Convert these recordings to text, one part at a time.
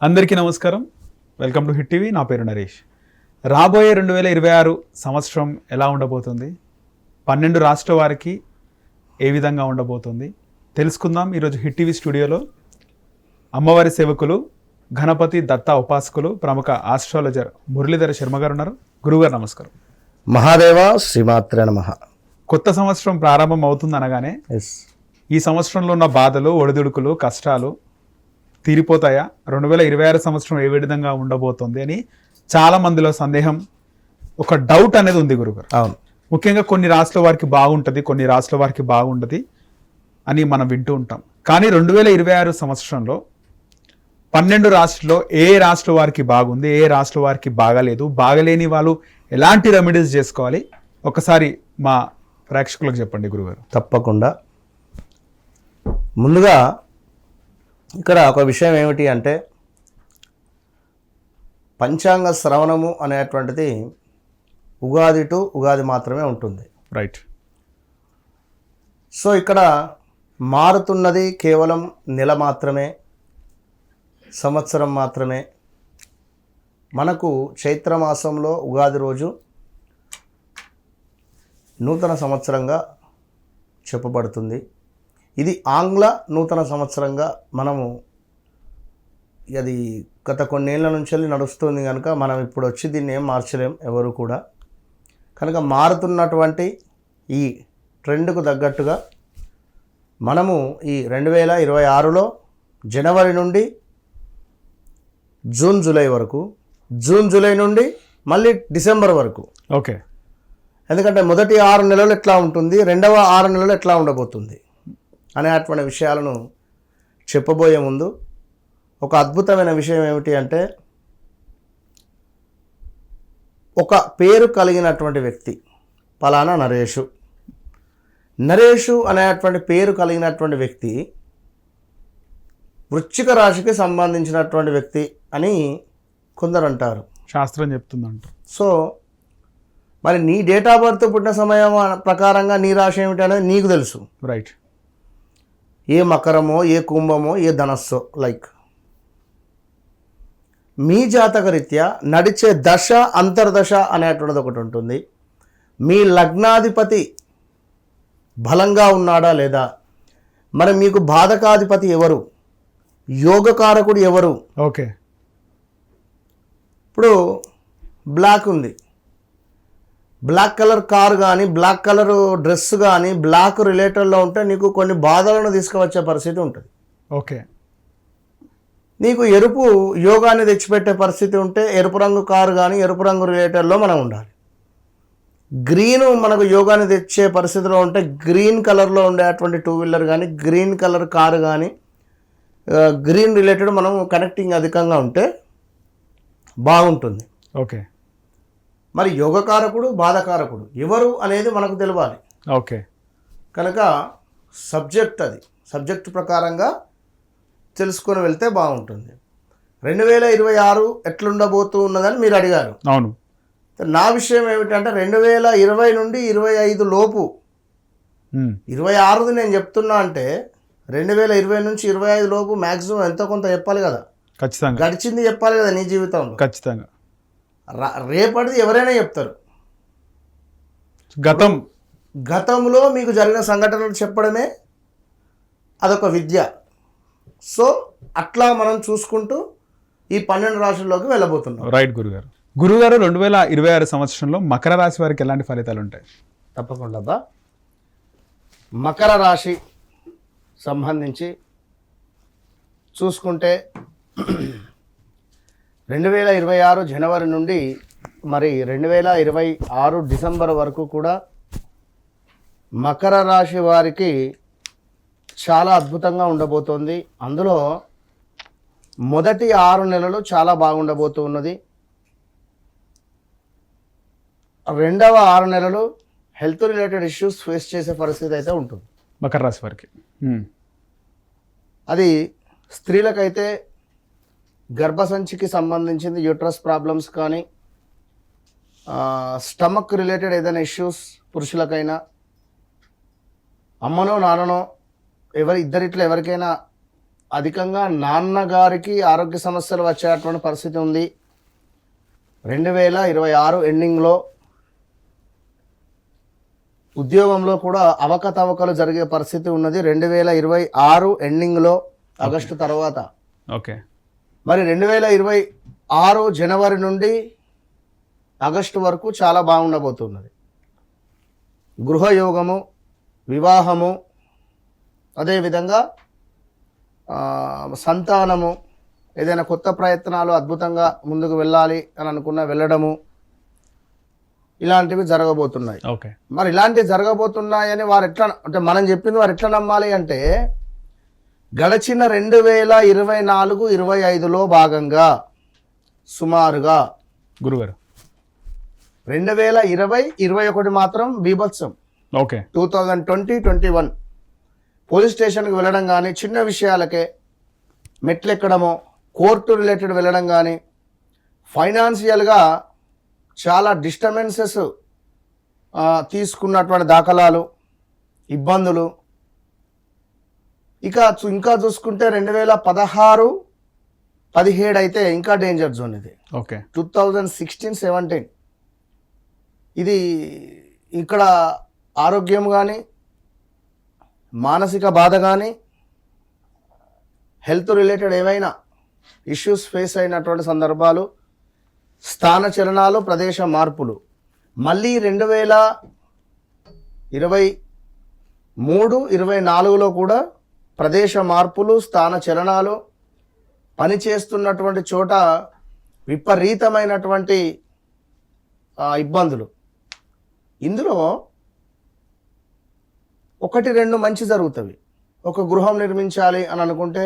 అందరికీ నమస్కారం. Welcome to hit TV. నా పేరు నరేష్. రాబోయే 2026 సంవత్సరం ఎలా ఉండబోతుంది, 12 రాష్ట్ర వారికి ఏ విధంగా ఉండబోతుంది తెలుసుకుందాం. ఈరోజు హిట్ టీవీ స్టూడియోలో అమ్మవారి సేవకులు, గణపతి దత్త ఉపాసకులు, ప్రముఖ ఆస్ట్రాలజర్ మురళీధర శర్మ గారు ఉన్నారు. గురుగారు నమస్కారం. మహాదేవ శ్రీమాత్రే నమః. కొత్త సంవత్సరం ప్రారంభం అవుతుంది అనగానే ఈ సంవత్సరంలో ఉన్న బాధలు, ఒడిదుడుకులు, కష్టాలు తీరిపోతాయా, 2026 సంవత్సరం ఏ విధంగా ఉండబోతుంది అని చాలా మందిలో సందేహం, ఒక డౌట్ అనేది ఉంది గురుగారు. అవును, ముఖ్యంగా కొన్ని రాష్ట్రాల వారికి బాగుంటుంది, కొన్ని రాష్ట్రాల వారికి బాగుంటుంది అని మనం వింటూ ఉంటాం. కానీ 2026 సంవత్సరంలో 12 రాష్ట్రాల్లో ఏ రాష్ట్ర వారికి బాగుంది, ఏ రాష్ట్ర వారికి బాగాలేదు, బాగలేని వాళ్ళు ఎలాంటి రెమెడీస్ చేసుకోవాలి, ఒకసారి మా ప్రేక్షకులకు చెప్పండి గురుగారు. తప్పకుండా. ముందుగా ఇక్కడ ఒక విషయం ఏమిటి అంటే, పంచాంగ శ్రవణము అనేటువంటిది ఉగాది టు ఉగాది మాత్రమే ఉంటుంది. రైట్. సో ఇక్కడ మారుతున్నది కేవలం నెల మాత్రమే, సంవత్సరం మాత్రమే. మనకు చైత్రమాసంలో ఉగాది రోజు నూతన సంవత్సరంగా చెప్పబడుతుంది. ఇది ఆంగ్ల నూతన సంవత్సరంగా మనము, అది గత కొన్నేళ్ల నుంచి నడుస్తుంది కనుక మనం ఇప్పుడు వచ్చి దీన్ని ఏం మార్చలేం ఎవరు కూడా. కనుక మారుతున్నటువంటి ఈ ట్రెండ్కు తగ్గట్టుగా మనము ఈ 2026లో జనవరి నుండి జూన్ జూలై వరకు, జూన్ జూలై నుండి మళ్ళీ డిసెంబర్ వరకు, ఓకే. ఎందుకంటే మొదటి 6 నెలలు ఎట్లా ఉంటుంది, రెండవ 6 నెలలు ఎట్లా ఉండబోతుంది అనేటువంటి విషయాలను చెప్పబోయే ముందు ఒక అద్భుతమైన విషయం ఏమిటి అంటే, ఒక పేరు కలిగినటువంటి వ్యక్తి పలానా నరేషు, నరేషు అనేటువంటి పేరు కలిగినటువంటి వ్యక్తి వృశ్చిక రాశికి సంబంధించినటువంటి వ్యక్తి అని కొందరు అంటారు, శాస్త్రం చెప్తుందంట. సో మరి నీ డేట్ ఆఫ్ బర్త్ పుట్టిన సమయం ప్రకారంగా నీ రాశి ఏమిటి అనేది నీకు తెలుసు. రైట్. ఏ మకరమో, ఏ కుంభమో, ఏ ధనస్సో, లైక్ మీ జాతకరీత్యా నడిచే దశ, అంతర్దశ అనేటువంటిది ఒకటి ఉంటుంది. మీ లగ్నాధిపతి బలంగా ఉన్నాడా లేదా, మరి మీకు బాధకాధిపతి ఎవరు, యోగకారకుడు ఎవరు. ఓకే. ఇప్పుడు బ్లాక్ ఉంది, బ్లాక్ కలర్ కార్ కానీ, బ్లాక్ కలర్ డ్రెస్ కానీ బ్లాక్ రిలేటెడ్లో ఉంటే నీకు కొన్ని బాధలను తీసుకువచ్చే పరిస్థితి ఉంటుంది. ఓకే. నీకు ఎరుపు యోగాన్ని తెచ్చిపెట్టే పరిస్థితి ఉంటే ఎరుపు రంగు కారు కానీ, ఎరుపు రంగు రిలేటెడ్లో మనం ఉండాలి. గ్రీన్ మనకు యోగాన్ని తెచ్చే పరిస్థితిలో ఉంటే గ్రీన్ కలర్లో ఉండేటువంటి 2 వీలర్ కానీ, గ్రీన్ కలర్ కారు కానీ, గ్రీన్ రిలేటెడ్ మనం కనెక్టింగ్ అధికంగా ఉంటే బాగుంటుంది. ఓకే. మరి యోగకారకుడు, బాధకారకుడు ఎవరు అనేది మనకు తెలియాలి. ఓకే. కనుక సబ్జెక్ట్, అది సబ్జెక్ట్ ప్రకారంగా తెలుసుకొని వెళ్తే బాగుంటుంది. 2026 ఎట్లుండబోతూ ఉన్నదని మీరు అడిగారు. అవును. నా విషయం ఏమిటంటే 2020 నుండి 25 లోపు, 26ది నేను చెప్తున్నా అంటే 2020 నుంచి 25 లోపు మ్యాక్సిమం ఎంతో కొంత చెప్పాలి కదా. ఖచ్చితంగా గడిచింది చెప్పాలి కదా నీ జీవితంలో. ఖచ్చితంగా. రేపటిది ఎవరైనా చెప్తారు, గతంలో మీకు జరిగిన సంఘటనలు చెప్పడమే అదొక విద్య. సో అట్లా మనం చూసుకుంటూ ఈ 12 రాశుల్లోకి వెళ్ళబోతున్నాం. రైట్ గురుగారు. 2026 సంవత్సరంలో మకర రాశి వారికి ఎలాంటి ఫలితాలు ఉంటాయి? తప్పకుండా మకర రాశి సంబంధించి చూసుకుంటే 2026 జనవరి నుండి మరి 2026 డిసెంబర్ వరకు కూడా మకర రాశి వారికి చాలా అద్భుతంగా ఉండబోతోంది. అందులో మొదటి 6 నెలలు చాలా బాగుండబోతూ ఉన్నది. రెండవ 6 నెలలు హెల్త్ రిలేటెడ్ ఇష్యూస్ ఫేస్ చేసే పరిస్థితి అయితే ఉంటుంది మకర రాశి వారికి. అది స్త్రీలకైతే గర్భసంచికి సంబంధించింది యూట్రస్ ప్రాబ్లమ్స్ కానీ, స్టమక్ రిలేటెడ్ ఏదైనా ఇష్యూస్ పురుషులకైనా, అమ్మనో నాన్ననో ఇద్దరిట్లో ఎవరికైనా అధికంగా నాన్నగారికి ఆరోగ్య సమస్యలు వచ్చేటువంటి పరిస్థితి ఉంది. 2026 ఎండింగ్లో ఉద్యోగంలో కూడా అవకతవకలు జరిగే పరిస్థితి ఉన్నది. 2026 ఎండింగ్లో ఆగస్టు తర్వాత. ఓకే. మరి 2026 జనవరి నుండి ఆగస్టు వరకు చాలా బాగుండబోతున్నది. గృహయోగము, వివాహము, అదేవిధంగా సంతానము, ఏదైనా కొత్త ప్రయత్నాలు అద్భుతంగా ముందుకు వెళ్ళాలి అని అనుకున్న వెళ్ళడము, ఇలాంటివి జరగబోతున్నాయి. ఓకే. మరి ఇలాంటివి జరగబోతున్నాయని వారు ఎట్లా, అంటే మనం చెప్పింది వారు ఎట్లా నమ్మాలి అంటే, గడిచిన 2024-25లో భాగంగా సుమారుగా గురుగారు 2020-21 మాత్రం బీభత్సం. ఓకే. 2020-21 పోలీస్ స్టేషన్కి వెళ్ళడం కానీ, చిన్న విషయాలకే మెట్లెక్కడమో, కోర్టు రిలేటెడ్ వెళ్ళడం కానీ, ఫైనాన్షియల్గా చాలా డిస్టర్బెన్సెస్ తీసుకున్నటువంటి దాఖలాలు, ఇబ్బందులు. ఇంకా చూసుకుంటే 2016-17 అయితే ఇంకా డేంజర్ జోన్ ఇది. ఓకే. 2016-17 ఇది ఇక్కడ ఆరోగ్యం కానీ, మానసిక బాధ కానీ, హెల్త్ రిలేటెడ్ ఏమైనా ఇష్యూస్ ఫేస్ అయినటువంటి సందర్భాలు, స్థాన చలనాలు, ప్రదేశ మార్పులు. మళ్ళీ 2023-24లో కూడా ప్రదేశ మార్పులు, స్థాన చలనాలు, పనిచేస్తున్నటువంటి చోట విపరీతమైనటువంటి ఇబ్బందులు. ఇందులో 1-2 మంచి జరుగుతుంది. ఒక గృహం నిర్మించాలి అని అనుకుంటే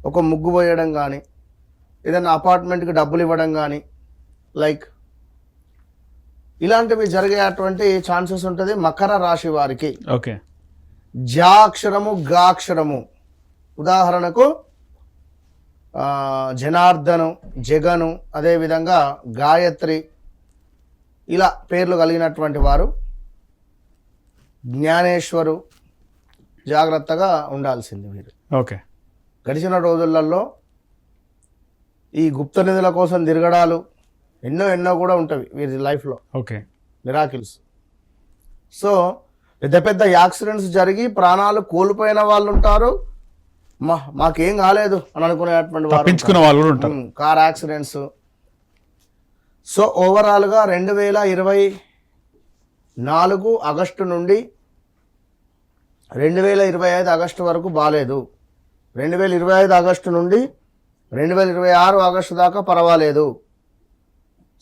ఒక ముగ్గు పోయడం కానీ, ఏదైనా అపార్ట్మెంట్కి డబ్బులు ఇవ్వడం కానీ, లైక్ ఇలాంటివి జరిగేటువంటి ఛాన్సెస్ ఉంటుంది మకర రాశి వారికి. ఓకే. జా అక్షరము, గా అక్షరము, ఉదాహరణకు జనార్దను, జగను, అదేవిధంగా గాయత్రి, ఇలా పేర్లు కలిగినటువంటి వారు, జ్ఞానేశ్వరు, జాగ్రత్తగా ఉండాల్సింది మీరు. ఓకే. గడిచిన రోజులలో ఈ గుప్త నిధుల కోసం తిరగడాలు ఎన్నో కూడా ఉంటవి వీరి లైఫ్లో. ఓకే. మిరాకిల్స్. సో పెద్ద యాక్సిడెంట్స్ జరిగి ప్రాణాలు కోల్పోయిన వాళ్ళు ఉంటారు, మాకేం కాలేదు అని అనుకునేటువంటి వాళ్ళు ఉంటారు. Car accidents. సో ఓవరాల్గా 2024 ఆగస్టు నుండి 2025 ఆగస్టు వరకు బాగాలేదు. 2025 ఆగస్టు నుండి 2026 ఆగస్టు దాకా పర్వాలేదు.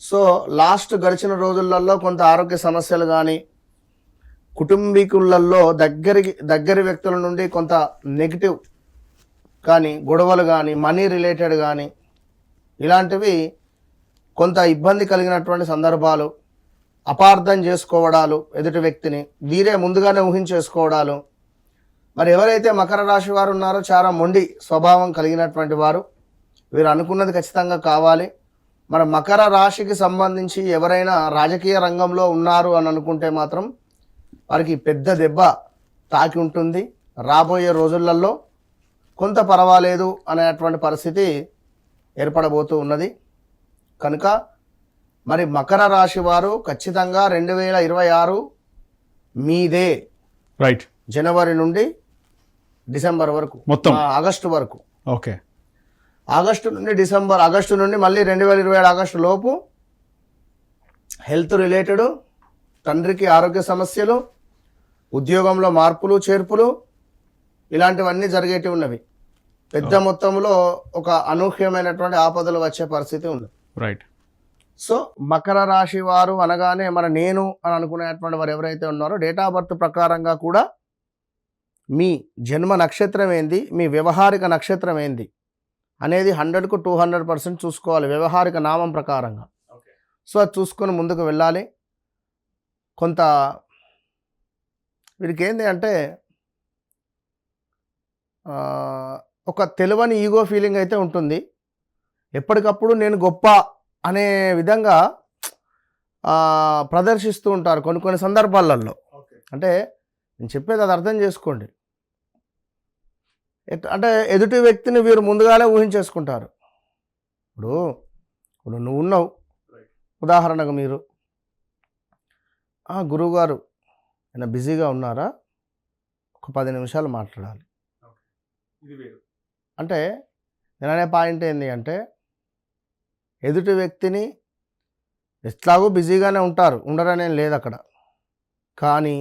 సో లాస్ట్ గడిచిన రోజులలో కొంత ఆరోగ్య సమస్యలు కానీ, కుటుంబీకులలో దగ్గరి వ్యక్తుల నుండి కొంత నెగిటివ్ కానీ, గొడవలు కానీ, మనీ రిలేటెడ్ కానీ, ఇలాంటివి కొంత ఇబ్బంది కలిగినటువంటి సందర్భాలు, అపార్థం చేసుకోవడాలు, ఎదుటి వ్యక్తిని వీరే ముందుగానే ఊహించేసుకోవడాలు. మరి ఎవరైతే మకర రాశి వారు ఉన్నారో చాలా మొండి స్వభావం కలిగినటువంటి వారు, వీరు అనుకున్నది ఖచ్చితంగా కావాలి. మన మకర రాశికి సంబంధించి ఎవరైనా రాజకీయ రంగంలో ఉన్నారు అని అనుకుంటే మాత్రం వారికి పెద్ద దెబ్బ తాకి ఉంటుంది. రాబోయే రోజులలో కొంత పర్వాలేదు అనేటువంటి పరిస్థితి ఏర్పడబోతూ ఉన్నది. కనుక మరి మకర రాశి వారు ఖచ్చితంగా 2026 మీదే. రైట్. జనవరి నుండి డిసెంబర్ వరకు, మొత్తం ఆగస్టు వరకు. ఓకే. ఆగస్టు నుండి డిసెంబర్, ఆగస్టు నుండి మళ్ళీ 2027 ఆగస్టు లోపు హెల్త్ రిలేటెడ్, తండ్రికి ఆరోగ్య సమస్యలు, ఉద్యోగంలో మార్పులు చేర్పులు, ఇలాంటివన్నీ జరిగేటివి ఉన్నవి. పెద్ద మొత్తంలో ఒక అనూహ్యమైనటువంటి ఆపదలు వచ్చే పరిస్థితి ఉంది. రైట్. సో మకర రాశి వారు అనగానే నేను అని అనుకునేటువంటి వారు ఎవరైతే ఉన్నారో డేట్ ఆఫ్ బర్త్ ప్రకారంగా కూడా మీ జన్మ నక్షత్రం ఏంది, మీ వ్యవహారిక నక్షత్రం ఏంది అనేది 100కు 200% చూసుకోవాలి వ్యవహారిక నామం ప్రకారంగా. సో అది చూసుకొని ముందుకు వెళ్ళాలి. కొంత వీరికి ఏంటి అంటే ఒక తెలియని ఈగో ఫీలింగ్ అయితే ఉంటుంది. ఎప్పటికప్పుడు నేను గొప్ప అనే విధంగా ప్రదర్శిస్తూ ఉంటారు కొన్ని సందర్భాలలో. అంటే నేను చెప్పేది అది అర్థం చేసుకోండి. అంటే ఎదుటి వ్యక్తిని వీరు ముందుగానే ఊహించేసుకుంటారు. ఇప్పుడు నువ్వు ఉన్నావు, ఉదాహరణకు మీరు గురువుగారు ఆయన బిజీగా ఉన్నారా, ఒక 10 నిమిషాలు మాట్లాడాలి అంటే నేను అనే పాయింట్ ఏంటి అంటే ఎదుటి వ్యక్తిని ఎట్లాగో బిజీగానే ఉంటారు, ఉండరనే లేదు అక్కడ, కానీ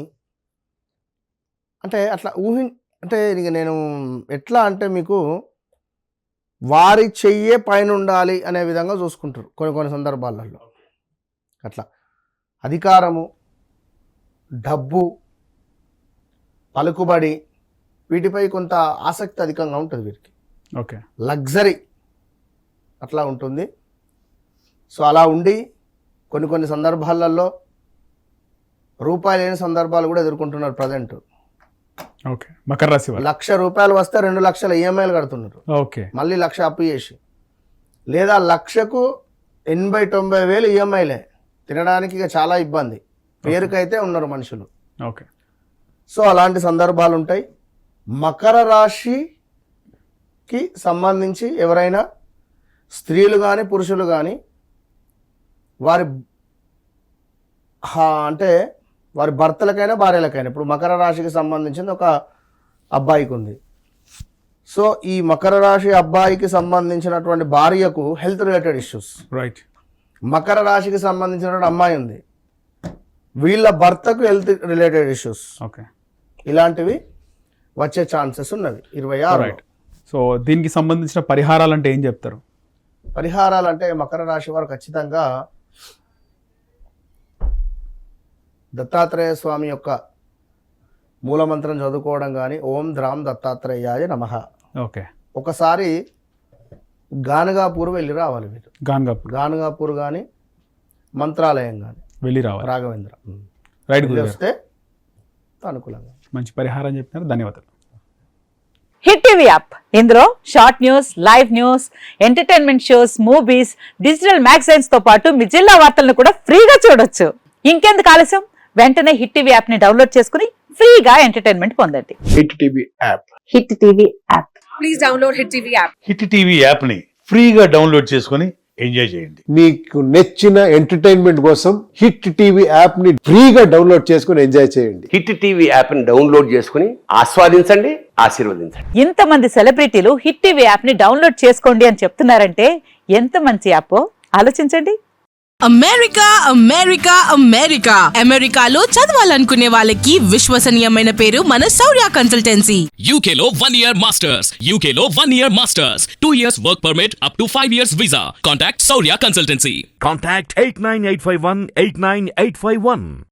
అంటే అట్లా అంటే ఇక నేను ఎట్లా అంటే మీకు వారి చెయ్యే పైన ఉండాలి అనే విధంగా చూసుకుంటారు కొన్ని సందర్భాలలో. అట్లా అధికారము, డబ్బు, పలుకుబడి వీటిపై కొంత ఆసక్తి అధికంగా ఉంటుంది వీరికి. ఓకే, లగ్జరీ అట్లా ఉంటుంది. సో అలా ఉండి కొన్ని సందర్భాలలో రూపాయలు లేని సందర్భాలు కూడా ఎదుర్కొంటున్నారు ప్రజెంట్. ఓకే, మకర రాశి వాళ్ళు ₹1,00,000 వస్తే 2 లక్షల ఈఎంఐలు కడుతున్నారు. ఓకే, మళ్ళీ 1,00,000 అప్పు చేసి, లేదా 1,00,000కు 80-90 వేలు ఈఎంఐలే. తినడానికి ఇక చాలా ఇబ్బంది, పేరుకైతే ఉన్నారు మనుషులు. ఓకే, సో అలాంటి సందర్భాలు ఉంటాయి. మకర రాశికి సంబంధించి ఎవరైనా స్త్రీలు కానీ పురుషులు కానీ వారి అంటే వారి భర్తలకైనా భార్యలకైనా, ఇప్పుడు మకర రాశికి సంబంధించింది ఒక అబ్బాయికి ఉంది. సో ఈ మకర రాశి అబ్బాయికి సంబంధించినటువంటి భార్యకు health related issues, right. Makar రాశికి సంబంధించినటువంటి అమ్మాయి ఉంది, వీళ్ళ భర్తకు హెల్త్ రిలేటెడ్ ఇష్యూస్, ఓకే, ఇలాంటివి వచ్చే ఛాన్సెస్ ఉన్నవి 26. రైట్. సో దీనికి సంబంధించిన పరిహారాలు అంటే ఏం చెప్తారు? పరిహారాలు అంటే మకర రాశి వారు ఖచ్చితంగా దత్తాత్రేయ స్వామి యొక్క మూలమంత్రం చదువుకోవడం కానీ, ఓం ద్రాం దత్తాత్రేయాయ నమః, ఓకే, ఒకసారి గానగాపూర్ వెళ్ళి రావాలి మీరు. గానగాపూర్ కానీ మంత్రాలయం కానీ వెళ్ళి రావాలి, రాఘవేంద్ర రైట్, వస్తే అనుకూలంగా. మంచి పరిహారం చెప్పినారు, ధన్యవాదాలు. హిట్ టీవీ యాప్, ఇందులో short news, live news, entertainment shows, movies, digital magazines తో పాటు మీ జిల్లా వార్తలను కూడా ఫ్రీగా చూడొచ్చు. ఇంకెందుకు ఆలస్యం, వెంటనే హిట్ టీవీ యాప్ ని డౌన్లోడ్ చేసుకుని ఫ్రీగా ఎంటర్టైన్మెంట్ పొందండి. Hit TV app, hit TV app, please download hit TV app. Hit TV యాప్ని ఫ్రీగా డౌన్లోడ్ చేసుకొని ఎంజాయ్ చేయండి. మీకు నచ్చిన ఎంటర్టైన్మెంట్ కోసం హిట్ టీవీ యాప్ ని ఫ్రీగా డౌన్లోడ్ చేసుకొని ఎంజాయ్ చేయండి. హిట్ టీవీ యాప్ ని డౌన్లోడ్ చేసుకుని ఆస్వాదించండి, ఆశీర్వదించండి. ఇంతమంది సెలబ్రిటీలు హిట్ టీవీ యాప్ ని డౌన్లోడ్ చేసుకోండి అని చెప్తున్నారంటే ఎంత మంచి యాప్ ఆలోచించండి. అమెరికా అమెరికా అమెరికా అమెరికాలో చదవాలనుకునే వాళ్ళకి విశ్వసనీయమైన పేరు మన శౌర్య కన్సల్టెన్సీ. UK లో 1 year masters, UK లో 1 year masters, 2 years work permit up to 5 years visa. Contact Saurya Consultancy. Contact 89851 89851.